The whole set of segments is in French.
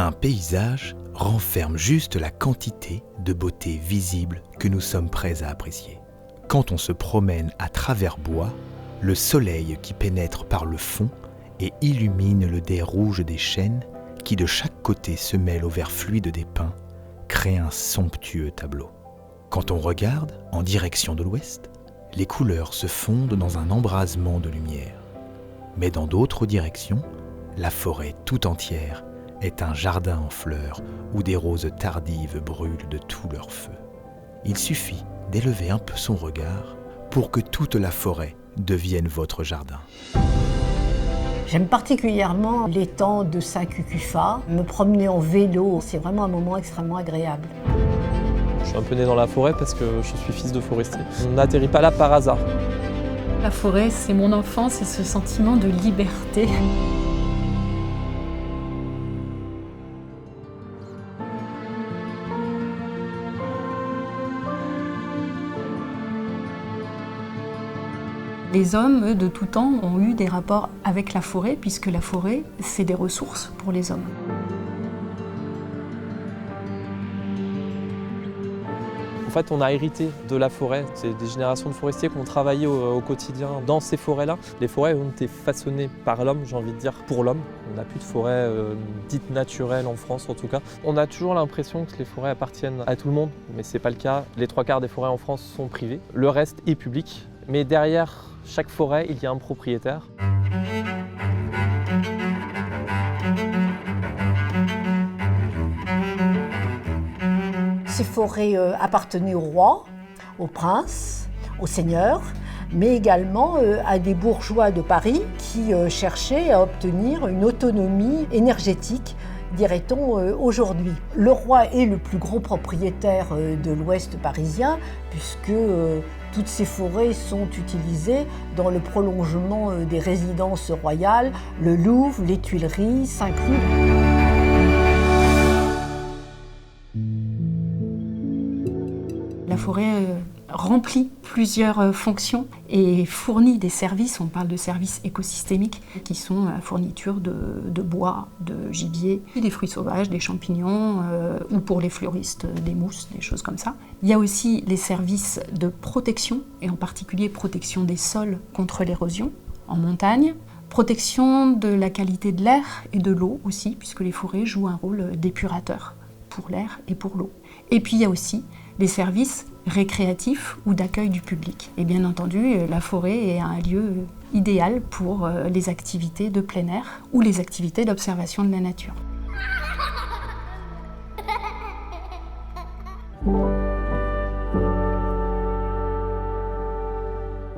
Un paysage renferme juste la quantité de beauté visible que nous sommes prêts à apprécier. Quand on se promène à travers bois, le soleil qui pénètre par le fond et illumine le dais rouge des chênes qui de chaque côté se mêle au vert fluide des pins crée un somptueux tableau. Quand on regarde en direction de l'ouest, les couleurs se fondent dans un embrasement de lumière. Mais dans d'autres directions, la forêt tout entière est un jardin en fleurs où des roses tardives brûlent de tout leur feu. Il suffit d'élever un peu son regard pour que toute la forêt devienne votre jardin. J'aime particulièrement l'étang de Saint-Cucufa. Me promener en vélo, c'est vraiment un moment extrêmement agréable. Je suis un peu né dans la forêt parce que je suis fils de forestier. On n'atterrit pas là par hasard. La forêt, c'est mon enfance et ce sentiment de liberté. Les hommes, eux, de tout temps, ont eu des rapports avec la forêt, puisque la forêt, c'est des ressources pour les hommes. En fait, on a hérité de la forêt. C'est des générations de forestiers qui ont travaillé au quotidien dans ces forêts-là. Les forêts ont été façonnées par l'homme, j'ai envie de dire, pour l'homme. On n'a plus de forêts dites naturelles en France, en tout cas. On a toujours l'impression que les forêts appartiennent à tout le monde, mais ce n'est pas le cas. Les 3/4 des forêts en France sont privées. Le reste est public. Mais derrière chaque forêt, il y a un propriétaire. Ces forêts appartenaient au roi, au prince, aux seigneurs, mais également à des bourgeois de Paris qui cherchaient à obtenir une autonomie énergétique, dirait-on aujourd'hui. Le roi est le plus gros propriétaire de l'ouest parisien, puisque toutes ces forêts sont utilisées dans le prolongement des résidences royales, le Louvre, les Tuileries, Saint-Cloud. La forêt remplit plusieurs fonctions et fournit des services, on parle de services écosystémiques, qui sont la fourniture de bois, de gibier, des fruits sauvages, des champignons, ou pour les fleuristes, des mousses, des choses comme ça. Il y a aussi les services de protection, et en particulier protection des sols contre l'érosion en montagne, protection de la qualité de l'air et de l'eau aussi, puisque les forêts jouent un rôle d'épurateur pour l'air et pour l'eau. Et puis il y a aussi les services récréatifs ou d'accueil du public. Et bien entendu, la forêt est un lieu idéal pour les activités de plein air ou les activités d'observation de la nature.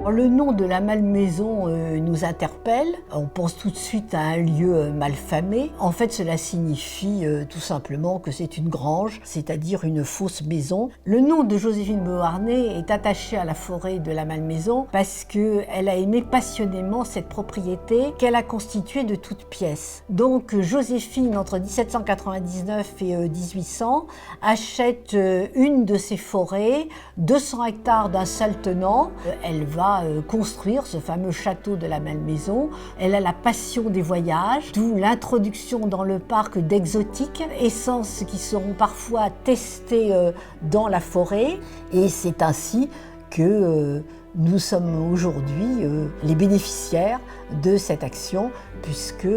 Le nom de la Malmaison nous interpelle. On pense tout de suite à un lieu malfamé. En fait, cela signifie tout simplement que c'est une grange, c'est-à-dire une fausse maison. Le nom de Joséphine Beauharnais est attaché à la forêt de la Malmaison parce qu'elle a aimé passionnément cette propriété qu'elle a constituée de toutes pièces. Donc Joséphine, entre 1799 et 1800, achète une de ces forêts, 200 hectares d'un seul tenant. Elle va construire ce fameux château de la Malmaison. Elle a la passion des voyages, d'où l'introduction dans le parc d'exotiques, essences qui seront parfois testées dans la forêt. Et c'est ainsi que nous sommes aujourd'hui les bénéficiaires de cette action, puisque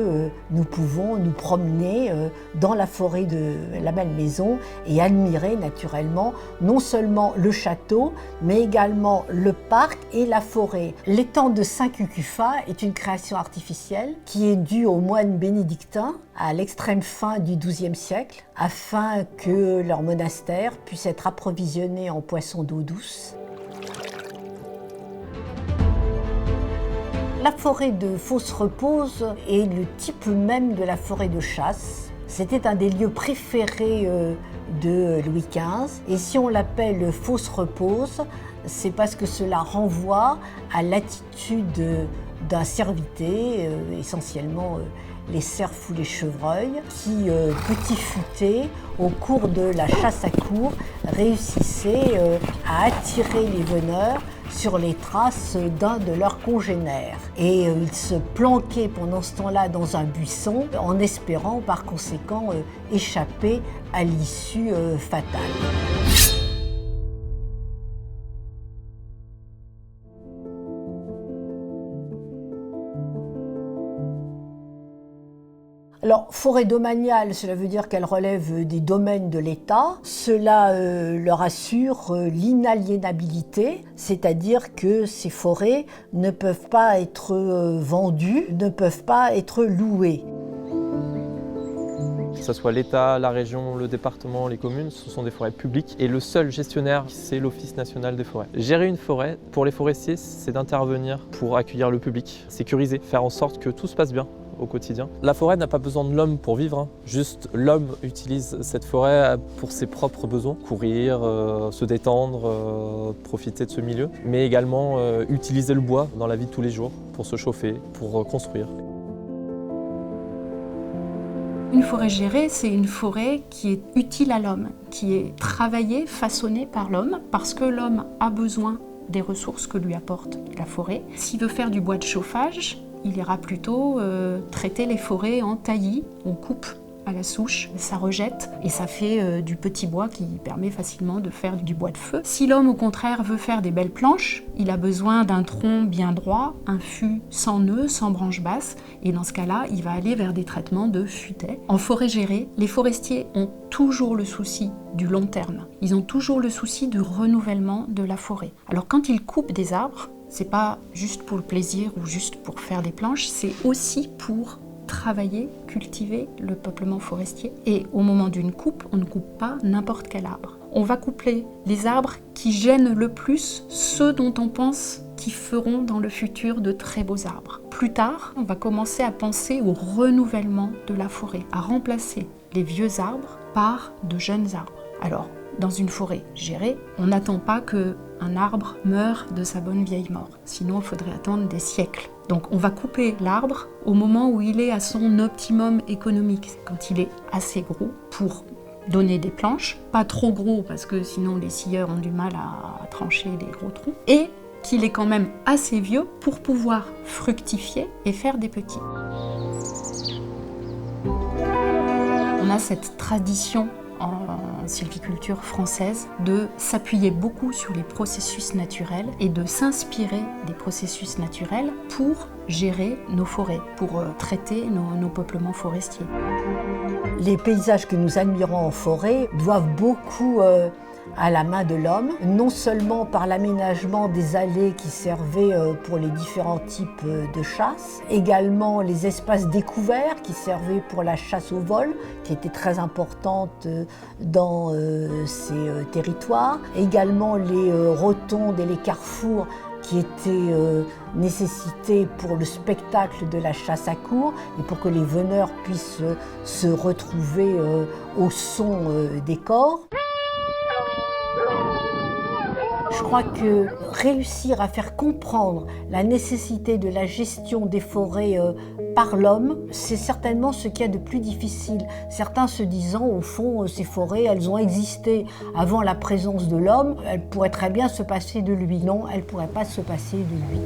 nous pouvons nous promener dans la forêt de la Malmaison et admirer naturellement non seulement le château, mais également le parc et la forêt. L'étang de Saint-Cucufa est une création artificielle qui est due aux moines bénédictins à l'extrême fin du XIIe siècle, afin que leur monastère puisse être approvisionné en poissons d'eau douce. La forêt de Fos-Repose est le type même de la forêt de chasse. C'était un des lieux préférés de Louis XV. Et si on l'appelle Fos-Repose, c'est parce que cela renvoie à l'attitude d'un servité, essentiellement les cerfs ou les chevreuils, qui, petits futés, au cours de la chasse à courre, réussissaient à attirer les veneurs sur les traces d'un de leurs congénères. Et ils se planquaient pendant ce temps-là dans un buisson, en espérant par conséquent échapper à l'issue fatale. Alors, forêt domaniale, cela veut dire qu'elle relève des domaines de l'État. Cela leur assure l'inaliénabilité, c'est-à-dire que ces forêts ne peuvent pas être vendues, ne peuvent pas être louées. Que ce soit l'État, la région, le département, les communes, ce sont des forêts publiques et le seul gestionnaire, c'est l'Office national des forêts. Gérer une forêt, pour les forestiers, c'est d'intervenir pour accueillir le public, sécuriser, faire en sorte que tout se passe bien au quotidien. La forêt n'a pas besoin de l'homme pour vivre, juste l'homme utilise cette forêt pour ses propres besoins, courir, se détendre, profiter de ce milieu, mais également utiliser le bois dans la vie de tous les jours pour se chauffer, pour construire. Une forêt gérée, c'est une forêt qui est utile à l'homme, qui est travaillée, façonnée par l'homme, parce que l'homme a besoin des ressources que lui apporte la forêt. S'il veut faire du bois de chauffage, il ira plutôt traiter les forêts en taillis. On coupe à la souche, ça rejette et ça fait du petit bois qui permet facilement de faire du bois de feu. Si l'homme au contraire veut faire des belles planches, il a besoin d'un tronc bien droit, un fût sans nœud, sans branche basse, et dans ce cas-là, il va aller vers des traitements de futaie. En forêt gérée, les forestiers ont toujours le souci du long terme. Ils ont toujours le souci du renouvellement de la forêt. Alors quand ils coupent des arbres, c'est pas juste pour le plaisir ou juste pour faire des planches, c'est aussi pour travailler, cultiver le peuplement forestier. Et au moment d'une coupe, on ne coupe pas n'importe quel arbre. On va couper les arbres qui gênent le plus ceux dont on pense qu'ils feront dans le futur de très beaux arbres. Plus tard, on va commencer à penser au renouvellement de la forêt, à remplacer les vieux arbres par de jeunes arbres. Alors, dans une forêt gérée, on n'attend pas qu'un arbre meure de sa bonne vieille mort. Sinon, il faudrait attendre des siècles. Donc on va couper l'arbre au moment où il est à son optimum économique, quand il est assez gros pour donner des planches, pas trop gros parce que sinon les scieurs ont du mal à trancher des gros troncs, et qu'il est quand même assez vieux pour pouvoir fructifier et faire des petits. On a cette tradition en sylviculture française de s'appuyer beaucoup sur les processus naturels et de s'inspirer des processus naturels pour gérer nos forêts, pour traiter nos peuplements forestiers. Les paysages que nous admirons en forêt doivent beaucoup à la main de l'homme, non seulement par l'aménagement des allées qui servaient pour les différents types de chasse, également les espaces découverts qui servaient pour la chasse au vol, qui était très importante dans ces territoires, également les rotondes et les carrefours qui étaient nécessités pour le spectacle de la chasse à courre et pour que les veneurs puissent se retrouver au son des cors. Je crois que réussir à faire comprendre la nécessité de la gestion des forêts par l'homme, c'est certainement ce qu'il y a de plus difficile. Certains se disant, au fond, ces forêts, elles ont existé avant la présence de l'homme, elles pourraient très bien se passer de lui. Non, elles ne pourraient pas se passer de lui.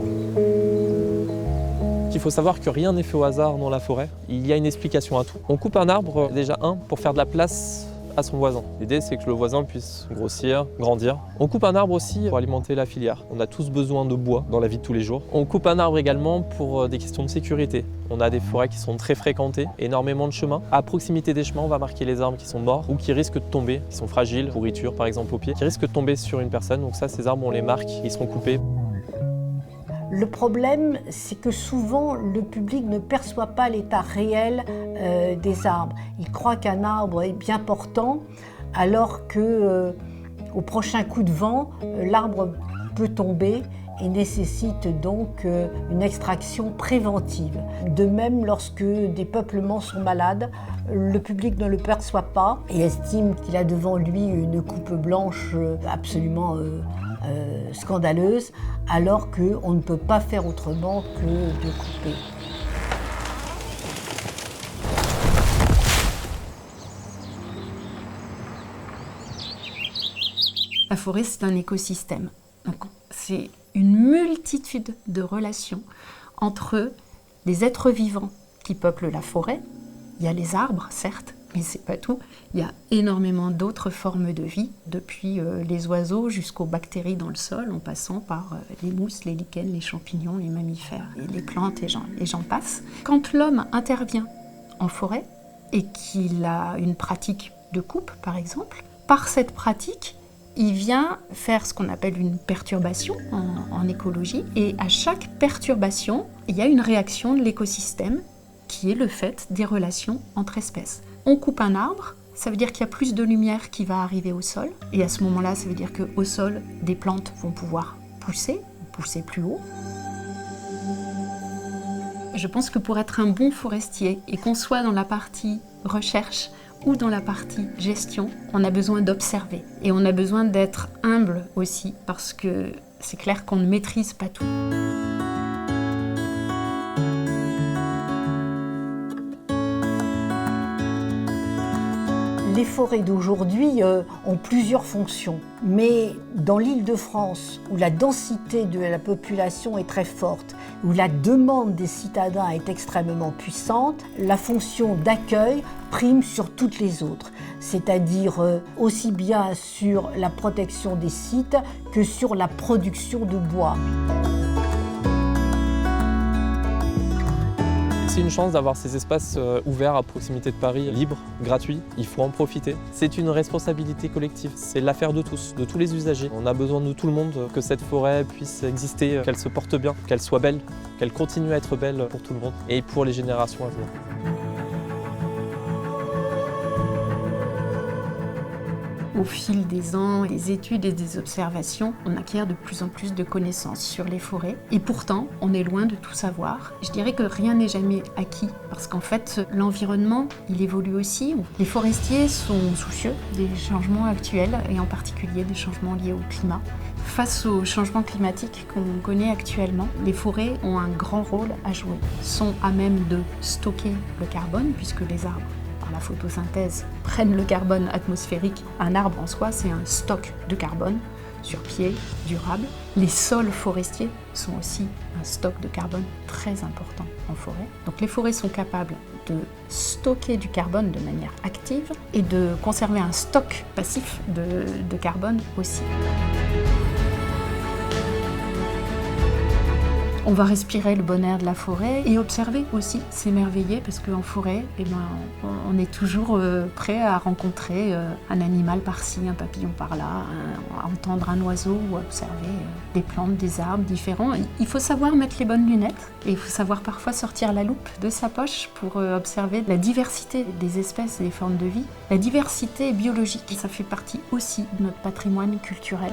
Il faut savoir que rien n'est fait au hasard dans la forêt. Il y a une explication à tout. On coupe un arbre, déjà pour faire de la place à son voisin. L'idée, c'est que le voisin puisse grossir, grandir. On coupe un arbre aussi pour alimenter la filière. On a tous besoin de bois dans la vie de tous les jours. On coupe un arbre également pour des questions de sécurité. On a des forêts qui sont très fréquentées, énormément de chemins. À proximité des chemins, on va marquer les arbres qui sont morts ou qui risquent de tomber, qui sont fragiles, pourriture par exemple au pied, qui risquent de tomber sur une personne. Donc ça, ces arbres, on les marque, ils seront coupés. Le problème, c'est que souvent, le public ne perçoit pas l'état réel des arbres. Il croit qu'un arbre est bien portant, alors qu'au prochain coup de vent, l'arbre peut tomber et nécessite donc une extraction préventive. De même, lorsque des peuplements sont malades, le public ne le perçoit pas et estime qu'il a devant lui une coupe blanche absolument scandaleuse, alors qu'on ne peut pas faire autrement que de couper. La forêt, c'est un écosystème. Donc, c'est une multitude de relations entre les êtres vivants qui peuplent la forêt. Il y a les arbres, certes, mais c'est pas tout. Il y a énormément d'autres formes de vie, depuis les oiseaux jusqu'aux bactéries dans le sol, en passant par les mousses, les lichens, les champignons, les mammifères, les plantes, et j'en passe. Quand l'homme intervient en forêt et qu'il a une pratique de coupe, par exemple, par cette pratique, il vient faire ce qu'on appelle une perturbation en écologie. Et à chaque perturbation, il y a une réaction de l'écosystème qui est le fait des relations entre espèces. On coupe un arbre, ça veut dire qu'il y a plus de lumière qui va arriver au sol. Et à ce moment-là, ça veut dire qu'au sol, des plantes vont pouvoir pousser plus haut. Je pense que pour être un bon forestier, et qu'on soit dans la partie recherche ou dans la partie gestion, on a besoin d'observer. Et on a besoin d'être humble aussi, parce que c'est clair qu'on ne maîtrise pas tout. Les forêts d'aujourd'hui ont plusieurs fonctions, mais dans l'Île-de-France, où la densité de la population est très forte, où la demande des citadins est extrêmement puissante, la fonction d'accueil prime sur toutes les autres, c'est-à-dire aussi bien sur la protection des sites que sur la production de bois. C'est une chance d'avoir ces espaces ouverts à proximité de Paris, libres, gratuits. Il faut en profiter. C'est une responsabilité collective. C'est l'affaire de tous, de tous les usagers. On a besoin de tout le monde, que cette forêt puisse exister, qu'elle se porte bien, qu'elle soit belle, qu'elle continue à être belle pour tout le monde et pour les générations à venir. Au fil des ans, des études et des observations, on acquiert de plus en plus de connaissances sur les forêts. Et pourtant, on est loin de tout savoir. Je dirais que rien n'est jamais acquis, parce qu'en fait, l'environnement, il évolue aussi. Les forestiers sont soucieux des changements actuels, et en particulier des changements liés au climat. Face aux changements climatiques qu'on connaît actuellement, les forêts ont un grand rôle à jouer. Sont à même de stocker le carbone, puisque les arbres, la photosynthèse, prennent le carbone atmosphérique. Un arbre en soi, c'est un stock de carbone sur pied, durable. Les sols forestiers sont aussi un stock de carbone très important en forêt. Donc les forêts sont capables de stocker du carbone de manière active et de conserver un stock passif de carbone aussi. On va respirer le bon air de la forêt et observer aussi, s'émerveiller, parce qu'en forêt, on est toujours prêt à rencontrer un animal par-ci, un papillon par-là, à entendre un oiseau ou à observer des plantes, des arbres différents. Il faut savoir mettre les bonnes lunettes et il faut savoir parfois sortir la loupe de sa poche pour observer la diversité des espèces et des formes de vie. La diversité biologique, ça fait partie aussi de notre patrimoine culturel.